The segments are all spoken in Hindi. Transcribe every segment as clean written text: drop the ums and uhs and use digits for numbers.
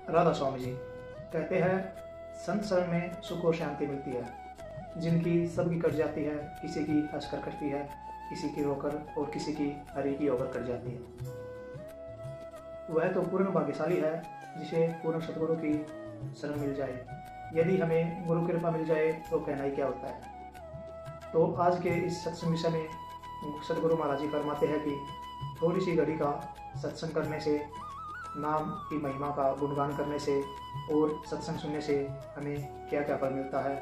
राधा स्वामी जी कहते हैं, संत शरण में सुख और शांति मिलती है। जिनकी सबकी कट जाती है, किसी की हंसकर कटती है, किसी की रोकर और किसी की हरी की होकर कट जाती है। वह तो पूर्ण भाग्यशाली है जिसे पूर्ण सतगुरु की शरण मिल जाए। यदि हमें गुरु कृपा मिल जाए तो कहना ही क्या होता है। तो आज के इस सत्संग विषय में सतगुरु महाराज जी फरमाते हैं कि थोड़ी सी घड़ी का सत्संग करने से, नाम की महिमा का गुणगान करने से और सत्संग सुनने से हमें क्या क्या फल मिलता है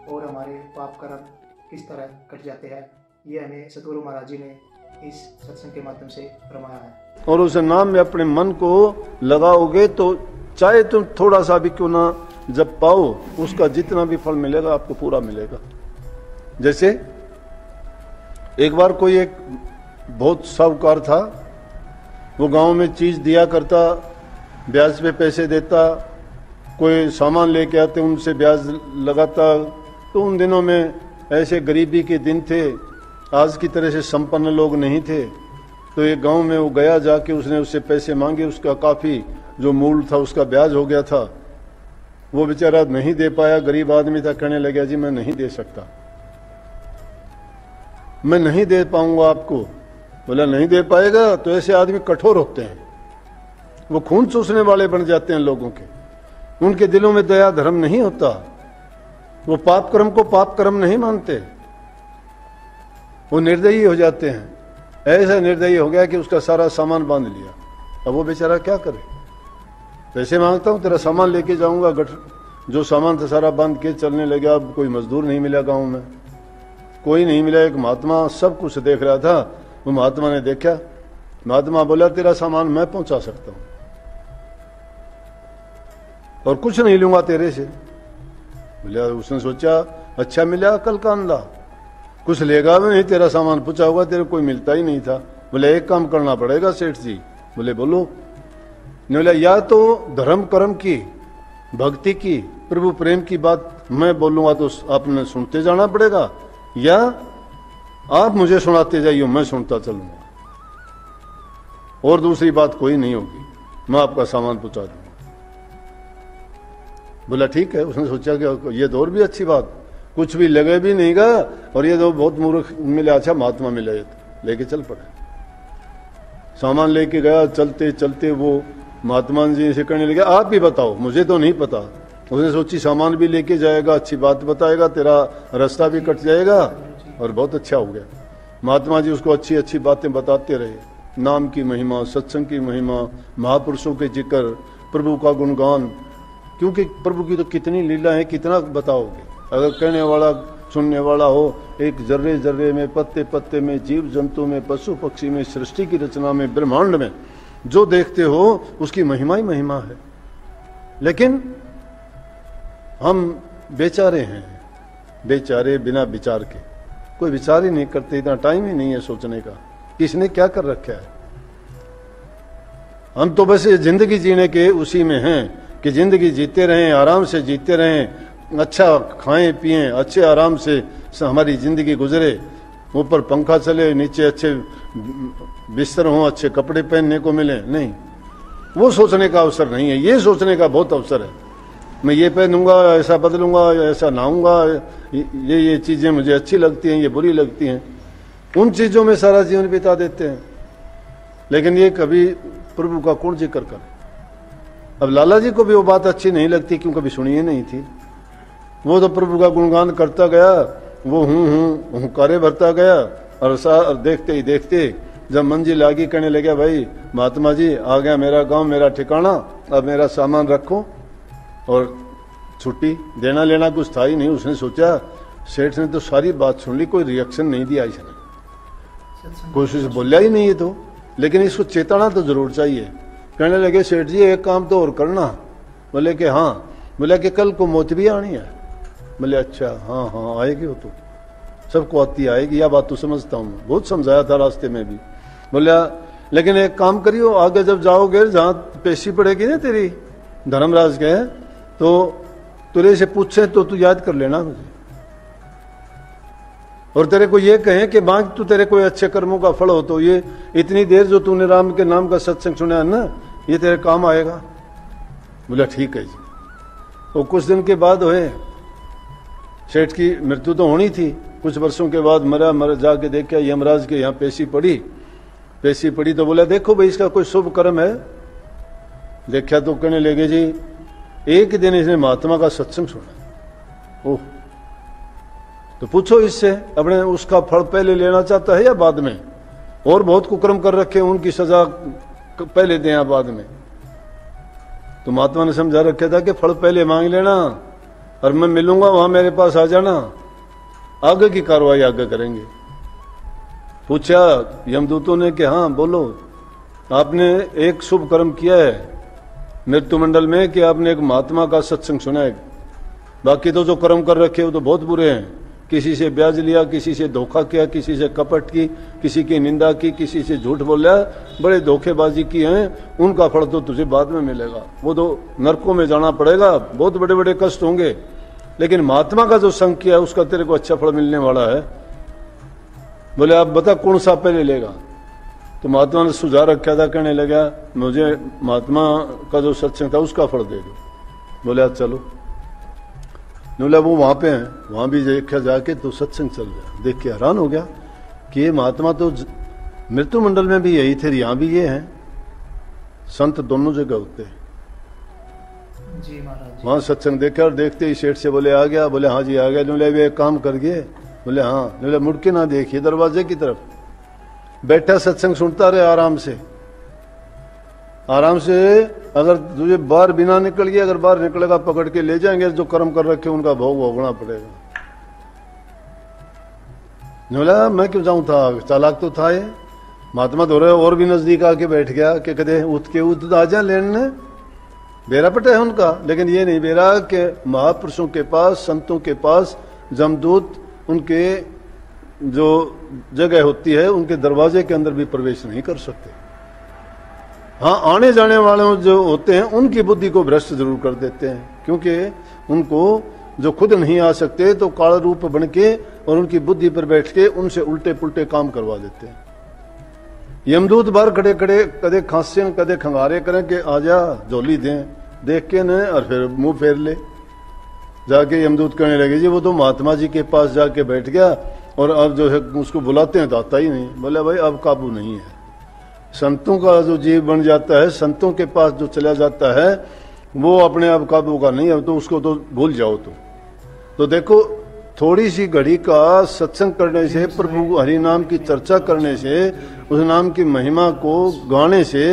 और हमारे पाप कर्म किस तरह कट जाते हैं, ये हमें सतगुरु महाराज जी ने इस सत्संग के माध्यम से फरमाया है। और उस नाम में अपने मन को लगाओगे तो चाहे तुम थोड़ा सा भी क्यों ना जब पाओ, उसका जितना भी फल मिलेगा आपको पूरा मिलेगा। जैसे एक बार कोई एक बहुत साहूकार था, वो गांव में चीज दिया करता, ब्याज पे पैसे देता, कोई सामान लेके आते उनसे ब्याज लगाता। तो उन दिनों में ऐसे गरीबी के दिन थे, आज की तरह से संपन्न लोग नहीं थे। तो एक गांव में वो गया, जाके उसने उससे पैसे मांगे, उसका काफी जो मूल था उसका ब्याज हो गया था। वो बेचारा नहीं दे पाया, गरीब आदमी था, कहने लगा जी मैं नहीं दे सकता, मैं नहीं दे पाऊंगा आपको। बोला नहीं दे पाएगा? तो ऐसे आदमी कठोर होते हैं, वो खून चूसने वाले बन जाते हैं लोगों के, उनके दिलों में दया धर्म नहीं होता, वो पाप कर्म को पाप कर्म नहीं मानते, वो निर्दयी हो जाते हैं। ऐसा निर्दयी हो गया कि उसका सारा सामान बांध लिया। अब वो बेचारा क्या करे, पैसे मांगता हूं तेरा सामान लेके जाऊंगा, जो सामान था सारा बांध के चलने लगा। अब कोई मजदूर नहीं मिला गांव में, कोई नहीं मिला। एक महात्मा सब कुछ देख रहा था, वो महात्मा ने देखा, महात्मा बोला तेरा सामान मैं पहुंचा सकता हूं और कुछ नहीं लूंगा तेरे से। बोला, उसने सोचा अच्छा मिला कल का अंधा, कुछ लेगा भी नहीं, तेरा सामान पूछा होगा, तेरे कोई मिलता ही नहीं था। बोले एक काम करना पड़ेगा सेठ जी। बोले बोलो। ने बोला या तो धर्म कर्म की, भक्ति की, प्रभु प्रेम की बात मैं बोलूंगा तो आपने सुनते जाना पड़ेगा, या आप मुझे सुनाते जाइए, मैं सुनता चलूंगा, और दूसरी बात कोई नहीं होगी, मैं आपका सामान पहुंचा दूंगा। बोला ठीक है। उसने सोचा कि ये तो और भी अच्छी बात, कुछ भी लगे भी नहीं गा, और ये तो बहुत मूर्ख मिला, अच्छा महात्मा मिला, लेके चल पड़े। सामान लेके गया, चलते चलते वो महात्मा जी से कहने लगे आप भी बताओ, मुझे तो नहीं पता। उसने सोची सामान भी लेके जाएगा, अच्छी बात बताएगा, तेरा रास्ता भी कट जाएगा, और बहुत अच्छा हो गया। महात्मा जी उसको अच्छी अच्छी बातें बताते रहे, नाम की महिमा, सत्संग की महिमा, महापुरुषों के जिक्र, प्रभु का गुणगान, क्योंकि प्रभु की तो कितनी लीला है, कितना बताओगे। अगर कहने वाला सुनने वाला हो, एक जर्रे जर्रे में, पत्ते पत्ते में, जीव जंतु में, पशु पक्षी में, सृष्टि की रचना में, ब्रह्मांड में जो देखते हो उसकी महिमा ही महिमा है। लेकिन हम बेचारे हैं, बेचारे बिना विचार के, कोई विचार ही नहीं करते, इतना टाइम ही नहीं है सोचने का किसने क्या कर रखा है। हम तो बस ये जिंदगी जीने के उसी में हैं कि जिंदगी जीते रहें, आराम से जीते रहें, अच्छा खाएं पिएं, अच्छे आराम से हमारी जिंदगी गुजरे, ऊपर पंखा चले, नीचे अच्छे बिस्तर हों, अच्छे कपड़े पहनने को मिले। नहीं, वो सोचने का अवसर नहीं है, ये सोचने का बहुत अवसर है। मैं ये पहनूंगा, ऐसा बदलूंगा, ऐसा नहाऊंगा, ये चीजें मुझे अच्छी लगती हैं, ये बुरी लगती हैं, उन चीजों में सारा जीवन बिता देते हैं। लेकिन ये कभी प्रभु का कौन जिक्र करे। अब लाला जी को भी वो बात अच्छी नहीं लगती, क्यों कभी सुनी ही नहीं थी। वो तो प्रभु का गुणगान करता गया, वो हुंकारे भरता गया, और देखते ही देखते जब मंजिल आगे कहने लगे भाई महात्मा जी आ गया मेरा गांव, मेरा ठिकाना, अब मेरा सामान रखो, और छुट्टी देना लेना कुछ था ही नहीं। उसने सोचा सेठ ने तो सारी बात सुन ली, कोई रिएक्शन नहीं दिया इसने, कोशिश बोलिया ही नहीं है तो, लेकिन इसको चेताना तो जरूर चाहिए। कहने लगे सेठ जी एक काम तो और करना। बोले कि हाँ। बोले कि कल को मौत भी आनी है। बोले अच्छा हाँ हाँ आएगी, वो तो सबको आती आएगी, यह बात तो समझता हूँ, बहुत समझाया था रास्ते में भी। बोला लेकिन एक काम करियो, आगे जब जाओगे जहां पेशी पड़ेगी ना तेरी धर्मराज के, तो तेरे से पूछे तो तू याद कर लेना मुझे, और तेरे को ये कहें कि मांग तू तेरे कोई अच्छे कर्मों का फल हो, तो ये इतनी देर जो तूने राम के नाम का सत्संग सुना है ना, ये तेरे काम आएगा। बोला ठीक है जी। वो कुछ दिन के बाद हुए, सेठ की मृत्यु तो होनी थी, कुछ वर्षों के बाद मरा जाके देखा यमराज के यहाँ पेशी पड़ी तो बोला देखो भाई इसका कोई शुभ कर्म है। देखा तो कहने लगे जी एक दिन इसने महात्मा का सत्संग सुना। ओह, तो पूछो इससे अपने उसका फल पहले लेना चाहता है या बाद में? और बहुत कुकर्म कर रखे, उनकी सजा पहले दें या बाद में? तो महात्मा ने समझा रखा था कि फल पहले मांग लेना और मैं मिलूंगा वहां मेरे पास आ जाना, आगे की कार्रवाई आगे करेंगे। पूछा यमदूतों ने कि हाँ बोलो, आपने एक शुभ कर्म किया है मृत्यु मंडल में कि आपने एक महात्मा का सत्संग सुना है, बाकी तो जो कर्म कर रखे वो तो बहुत बुरे हैं। किसी से ब्याज लिया, किसी से धोखा किया, किसी से कपट की, किसी की निंदा की, किसी से झूठ बोला, बड़े धोखेबाजी की हैं, उनका फल तो तुझे बाद में मिलेगा, वो तो नरकों में जाना पड़ेगा, बहुत बड़े बड़े कष्ट होंगे। लेकिन महात्मा का जो संग किया उसका तेरे को अच्छा फल मिलने वाला है। बोले आप बता कौन सा पहले लेगा? तो महात्मा ने सुझाव रखा था, कहने लगा मुझे महात्मा का जो सत्संग था उसका फल दे दो। बोले आज चलो। बोला वो वहां पे हैं, वहां भी देखा जाके तो सत्संग चल गया। देख के हैरान हो गया कि ये महात्मा तो मृत्यु मंडल में भी यही थे, यहाँ भी ये हैं। संत दोनों जगह होते हैं जी महाराज। वहां सत्संग देखा और देखते ही सेठ से बोले आ गया? बोले हाँ जी आ गया। बोले वे एक काम कर गए? बोले हाँ। बोले मुड़ के ना देखिए दरवाजे की तरफ, बैठा सत्संग सुनता रहे आराम से। अगर तुझे बाहर बिना निकल गया, अगर बाहर निकलेगा पकड़ के ले जाएंगे, जो कर्म कर रखे उनका भोग भोगना पड़ेगा। बोला मैं क्यों जाऊं था, चालाक तो था ये। महात्मा तो रहे और भी नजदीक आके बैठ गया कि कदे उठ आ जा लेने, बेरा पटा है उनका। लेकिन ये नहीं बेरा कि महापुरुषों के पास, संतों के पास जमदूत उनके जो जगह होती है उनके दरवाजे के अंदर भी प्रवेश नहीं कर सकते। हाँ, आने जाने वाले जो होते हैं उनकी बुद्धि को भ्रष्ट जरूर कर देते हैं, क्योंकि उनको जो खुद नहीं आ सकते तो काल रूप बन के और उनकी बुद्धि पर बैठ के उनसे उल्टे पुल्टे काम करवा देते हैं। यमदूत बाहर खड़े खड़े कदे खांसे कदे खंगारे करें कि आजा झोली दें, देख के न और फिर मुंह फेर ले। जाके यमदूत कहने लगे जी वो तो महात्मा जी के पास जाके बैठ गया और अब जो है उसको बुलाते हैं तो आता ही नहीं। बोले भाई अब काबू नहीं है। संतों का जो जीव बन जाता है, संतों के पास जो चला जाता है वो अपने आप काबू का नहीं है, तो उसको तो भूल जाओ। तो देखो थोड़ी सी घड़ी का सत्संग करने से, प्रभु हरि नाम की चर्चा करने से, उस नाम की महिमा को गाने से,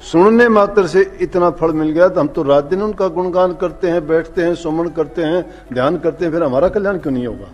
सुनने मात्र से इतना फल मिल गया। तो हम तो रात दिन उनका गुणगान करते हैं, बैठते हैं, सुमन करते हैं, ध्यान करते हैं, फिर हमारा कल्याण क्यों नहीं होगा?